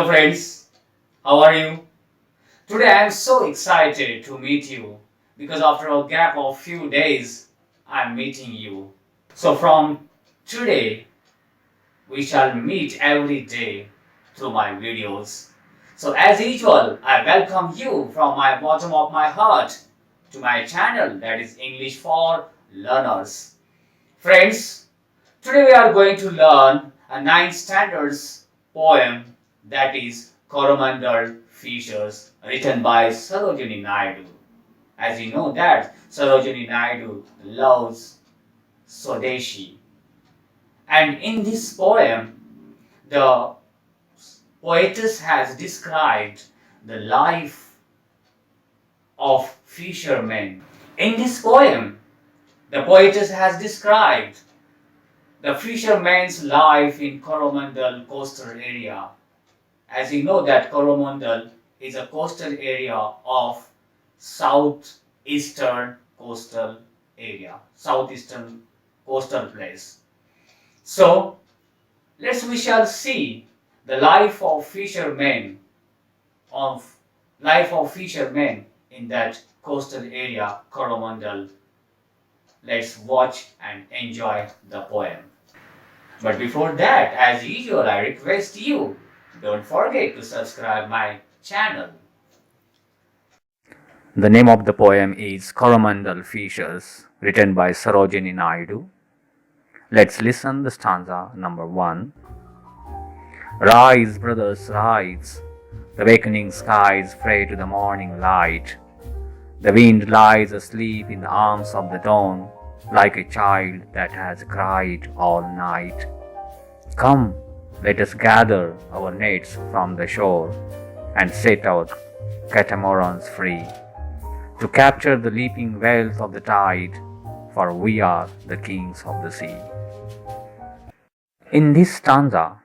Hello friends, how are you? Today I am so excited to meet you because after a gap of few days I am meeting you. So from today we shall meet every day through my videos. So as usual I welcome you from my bottom of my heart to my channel, that is English for Learners. Friends, today we are going to learn a 9th standards poem, that is Coromandel Features, written by Sarojini Naidu. As you know that Sarojini Naidu loves Swadeshi. And in this poem, the poetess has described the life of fishermen. In this poem, the poetess has described the fisherman's life in Coromandel coastal area. As you know that Coromandel is a coastal area of southeastern coastal place. So we shall see the of life of fishermen in that coastal area, Coromandel. Let's watch and enjoy the poem. But before that, as usual, I request you, don't forget to subscribe my channel. The name of the poem is Coromandel Features, written by Sarojini Naidu. Let's listen the stanza number 1. Rise, brothers, rise. The awakening skies pray to the morning light. The wind lies asleep in the arms of the dawn, like a child that has cried all night. Come, let us gather our nets from the shore and set our catamarans free, to capture the leaping wealth of the tide, for we are the kings of the sea. In this stanza,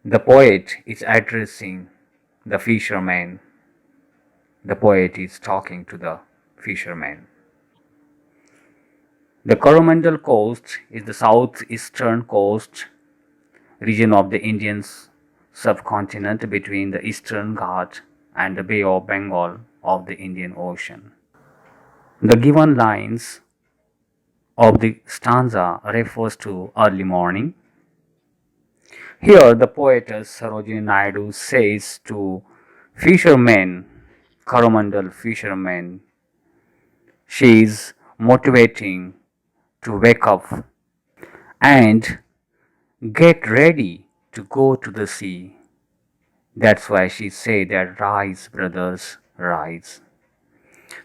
the poet is addressing the fishermen. The poet is talking to the fishermen. The Coromandel coast is the southeastern coast region of the Indian subcontinent between the Eastern Ghat and the Bay of Bengal of the Indian Ocean. The given lines of the stanza refers to early morning. Here the poetess Sarojini Naidu says to fishermen, Coromandel fishermen, she is motivating to wake up and get ready to go to the sea. That's why she said that rise, brothers, rise.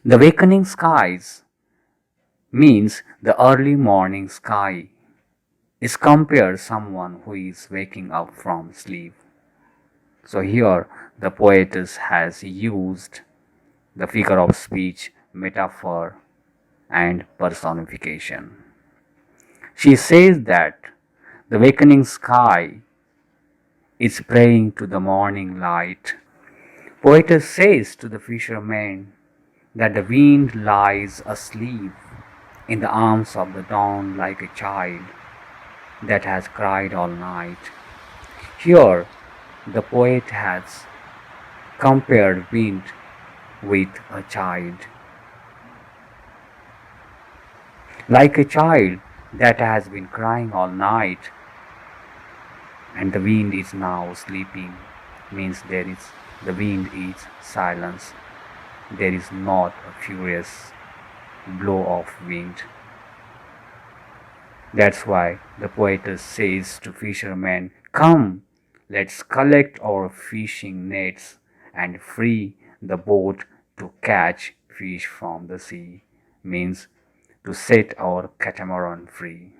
The awakening skies means the early morning sky is compared someone who is waking up from sleep. So here the poetess has used the figure of speech, metaphor and personification. She says that the awakening sky is praying to the morning light. Poetess says to the fishermen that the wind lies asleep in the arms of the dawn like a child that has cried all night. Here the poet has compared wind with a child. Like a child that has been crying all night and the wind is now sleeping, means the wind is silence. There is not a furious blow of wind. That's why the poetess says to fishermen, come, let's collect our fishing nets and free the boat to catch fish from the sea, means to set our catamaran free.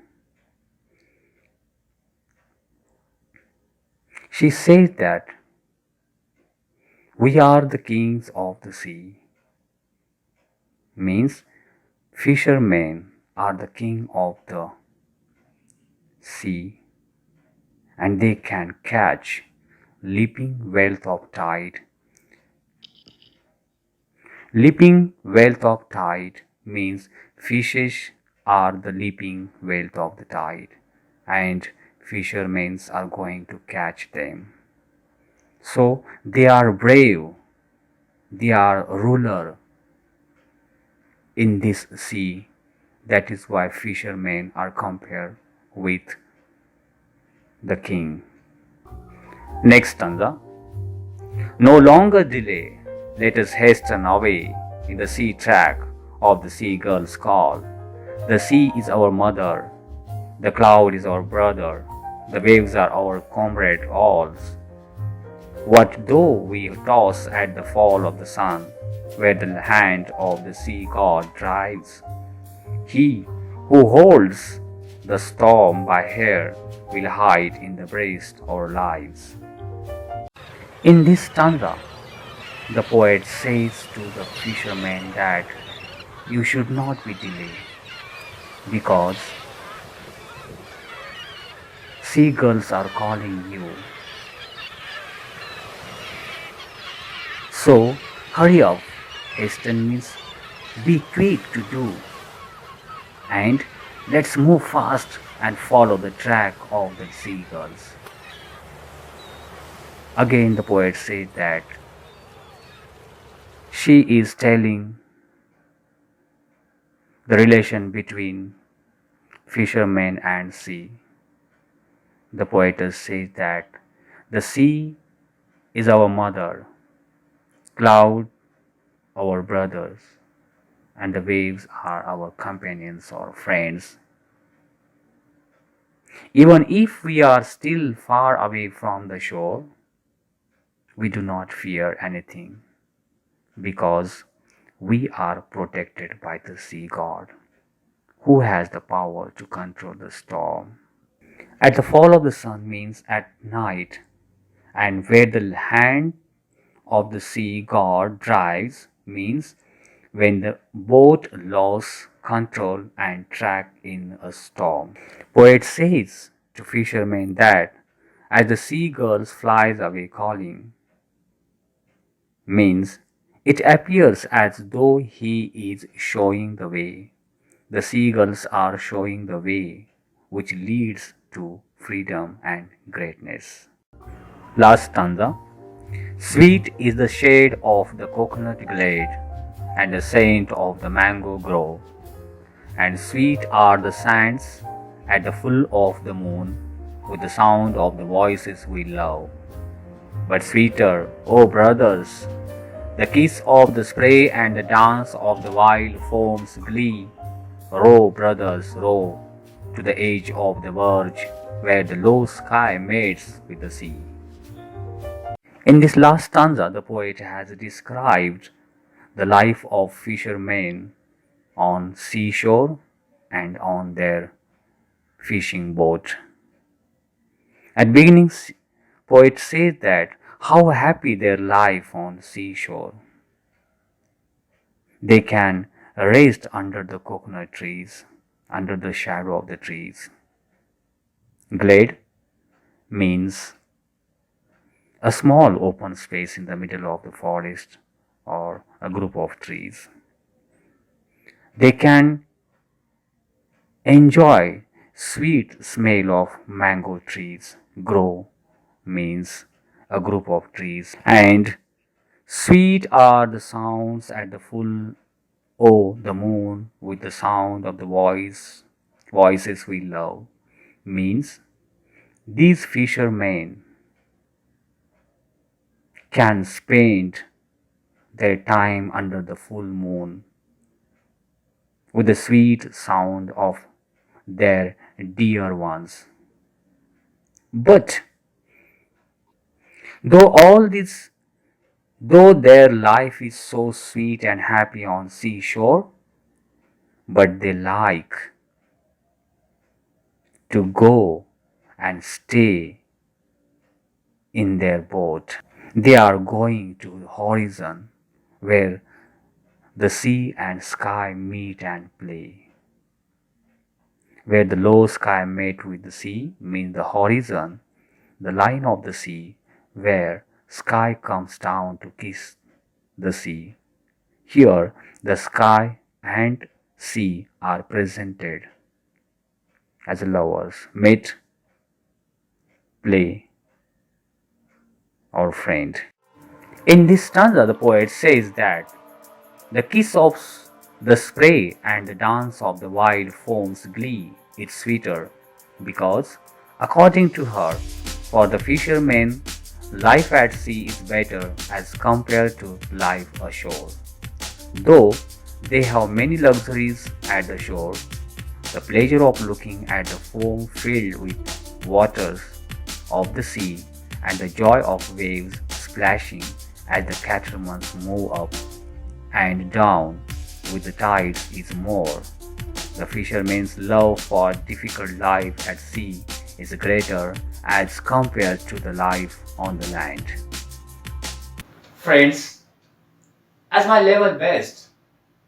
She says that we are the kings of the sea, means fishermen are the king of the sea and they can catch leaping wealth of tide. Leaping wealth of tide means fishes are the leaping wealth of the tide and fishermen are going to catch them. So they are brave, they are ruler in this sea. That is why fishermen are compared with the king. Next stanza. No longer delay, let us hasten away in the sea track of the seagull's call. The sea is our mother, the cloud is our brother, the waves are our comrade alls. What though we toss at the fall of the sun, where the hand of the sea god drives? He who holds the storm by hair will hide in the breast our lives. In this stanza, the poet says to the fisherman that you should not be delayed because seagulls are calling you. So hurry up, hasten means be quick to do, and let's move fast and follow the track of the seagulls. Again, the poet says that she is telling the relation between fisherman and sea. The poetess says that the sea is our mother, cloud our brothers, and the waves are our companions or friends. Even if we are still far away from the shore, we do not fear anything because we are protected by the sea god who has the power to control the storm. At the fall of the sun means at night, and where the hand of the sea god drives means when the boat loses control and track in a storm. Poet says to fishermen that as the seagulls flies away calling means it appears as though he is showing the way. The seagulls are showing the way which leads to freedom and greatness. Last stanza. Sweet is the shade of the coconut glade, and the scent of the mango grove, and sweet are the sands at the full of the moon, with the sound of the voices we love. But sweeter, O brothers, the kiss of the spray and the dance of the wild foam's glee. Row, brothers, row to the edge of the verge, where the low sky mates with the sea. In this last stanza, the poet has described the life of fishermen on seashore and on their fishing boat. At beginning, poet says that how happy their life on seashore. They can rest under the coconut trees, under the shadow of the trees. Glade means a small open space in the middle of the forest or a group of trees. They can enjoy sweet smell of mango trees. Grow means a group of trees, and sweet are the sounds at the full o the moon with the sound of the voices we love means these fishermen can spend their time under the full moon with the sweet sound of their dear ones. But though all this, though their life is so sweet and happy on seashore, but they like to go and stay in their boat. They are going to the horizon where the sea and sky meet and play. Where the low sky met with the sea means the horizon, the line of the sea, where sky comes down to kiss the sea. Here, the sky and sea are presented as lovers, meet, play, our friend. In this stanza, the poet says that the kiss of the spray and the dance of the wild foam's glee is sweeter because, according to her, for the fishermen, life at sea is better as compared to life ashore. Though they have many luxuries at the shore, the pleasure of looking at the foam filled with waters of the sea and the joy of waves splashing as the catamarans move up and down with the tides is more. The fisherman's love for difficult life at sea is greater as compared to the life on the land. Friends, as my level best,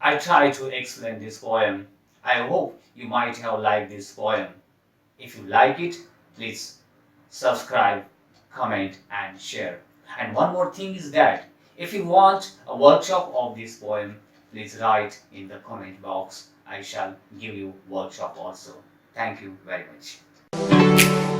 I try to explain this poem. I hope you might have liked this poem. If you like it, please subscribe, comment and share. And one more thing is that if you want a workshop of this poem, please write in the comment box. I shall give you workshop also. Thank you very much.